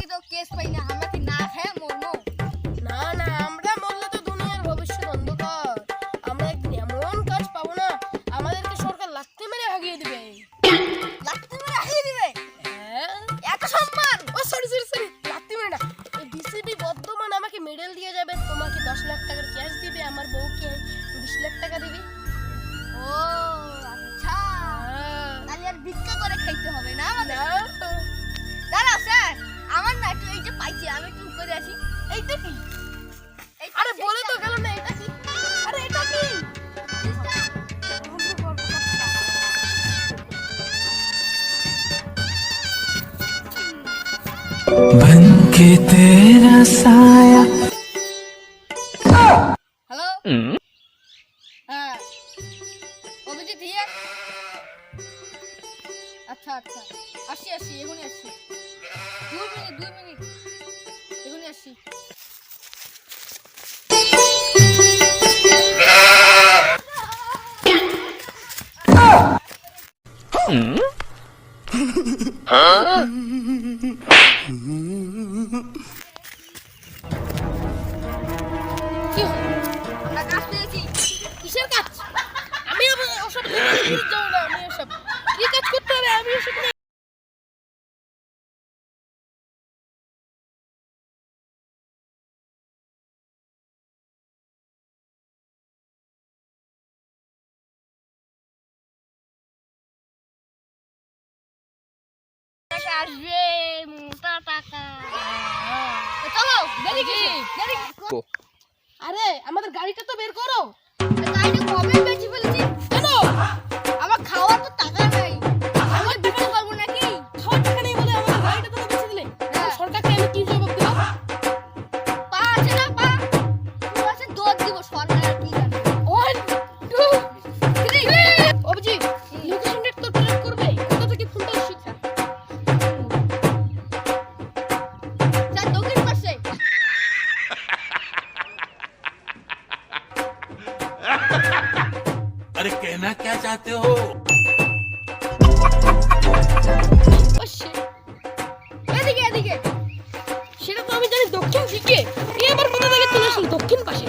কি তো কেস পাই না, আমরা কি না খেয়ে মরবো? না না, আমরা মরলে তো দুনিয়ার ভবিষ্যৎ অন্ধকার। আমরা একদিন এমন কাজ পাবো না, আমাদেরকে সরকার লাথি মেরে ভাগিয়ে দিবে। লাত্তি মেরে হারিয়ে দিবে? হ্যাঁ, এত সম্মান? ও সরি সরি সরি, লাথি মেরে না। এই বিসিবি বর্ধমান আমাকে মেডেল দিয়ে যাবে, তোমাকে 10 লাখ টাকার ক্যাশ দিবে, আমার বউকে 20 লাখ টাকা দিবে। ও আচ্ছা, তাহলে আর ভিক্ষা করে খাইতে হবে না আমাদের? দাঁড়াও স্যার, আমার না একটু এইটা পাইছি, আমি একটু করে আসি। এইটা কি? আরে বলে তো গেল না, এটা কি? আরে এটা কি? बन के तेरा साया। হ্যালো, হ্যাঁ অভিজিৎ হিয়ার। আচ্ছা আচ্ছা, আসি আসি, এখনই আসি। 2 মিনিট এখনই আসি। কি হলো? আমরা কাজ পেয়েছি। কিসের কাজ? আমি ওসব যাবো না, আমি ওসব কি কাজ করতে হবে আমি ওসব টাকা আসবে, মোটা টাকা। তো চলো, দেরি কি? দেরি কি? আরে আমাদের গাড়িটা তো বের করো। গাড়িটা কবে বেচে ফেলেছি? কেন? আমার খাওয়ার তো টাকা নাই, আমি দিতে পারবো নাকি? খাওয়ার টাকা নেই বলে আমাদের গাড়িটা তো বেচে দিলে। হ্যাঁ। সরকারকে আমি কি জবাব দেব? পা আছে না, পা পুরো আছে, দৌড় দিব, সরকার আর কি জানে। 1 2 3 অভিজিৎ, লোকেশনটা তো ট্র্যাক করবে। কোথা থেকে ফোনটা এসেছে? স্যার দক্ষিণ পাশে। अरे कहना क्या चाहते हो? ও shit, এদিকে এদিকে। সেটা তো আমি জানি দক্ষিণ দিকে। এই আবার কোথা থেকে চলে আসলো দক্ষিণ পাশে?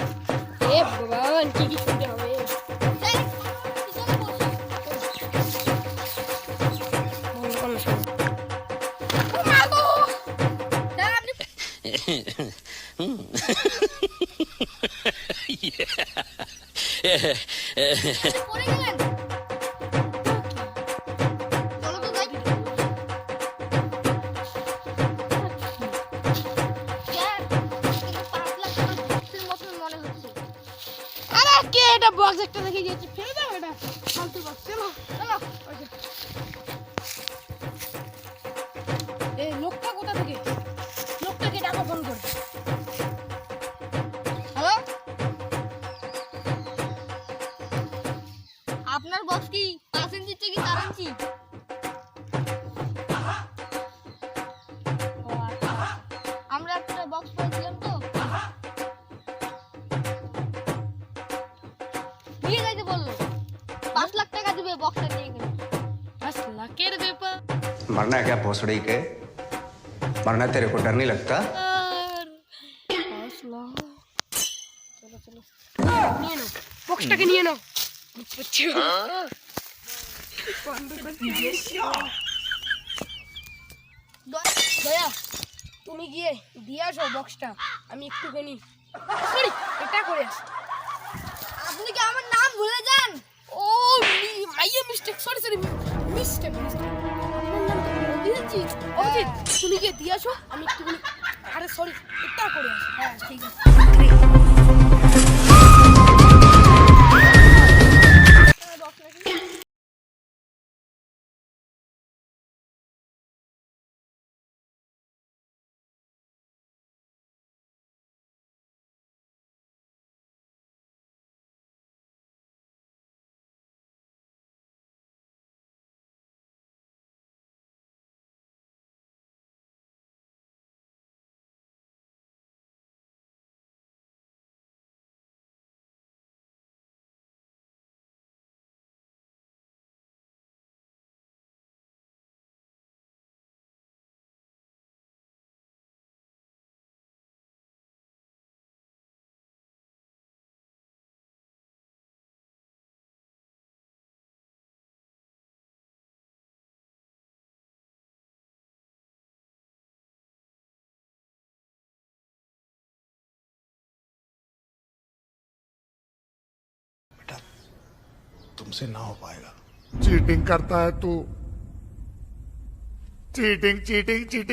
এ ভগবান, কি কি শুনতে হবে? স্যার, পিছনে বসে। ভগবান শোনো। ও মা গো! স্যার আপনি পড়ে গেলেন। চলো তো যাই। স্যার, কিন্তু 5 লাখ টাকা ভর্তির মতন মনে হচ্ছে। আরে কে এটা বক্স একটা রেখে দিয়েছে, ফেলে দাও এটা। ফালতু বক্স। চলো চলো। ওকে। এই লোকটা কোথা থেকে? লোকটাকে ডাকো, ফোন করে। হ্যালো, আপনার বক্স কি 5 ইঞ্চি কি 4 ইঞ্চি? ও আচ্ছা, আমরা একটা বক্স পেয়েছিলাম তো, নিয়ে যাইতে বললো। 5 লাখ টাকা দিবে বক্সটা নিয়ে গেলে। 5 লাখের ব্যাপার। मरना है क्या भोसड़ी के? मरना तेरे को डर नहीं लगता? আর 5 লাখ। চলো চলো, নিয়ে নাও বক্সটাকে, নিয়ে নাও। বুঝছো? দয়া, তুমি গিয়ে দিয়ে আসো বক্সটা, আমি একটুখানি সরি এটা করে আসি। আপনি কি আমার নাম ভুলে যান? ও মাইয়া mistake, sorry sorry, mistake mistake. আপনার নাম তো অভিজিৎ। অভিজিৎ, তুমি গিয়ে দিয়ে আসো, আমি একটুখানি, আরে সরি এটা করে আসি। হ্যাঁ ঠিক আছে। तुमसे ना हो पाएगा। चीटिंग करता है तू। Cheating cheating cheating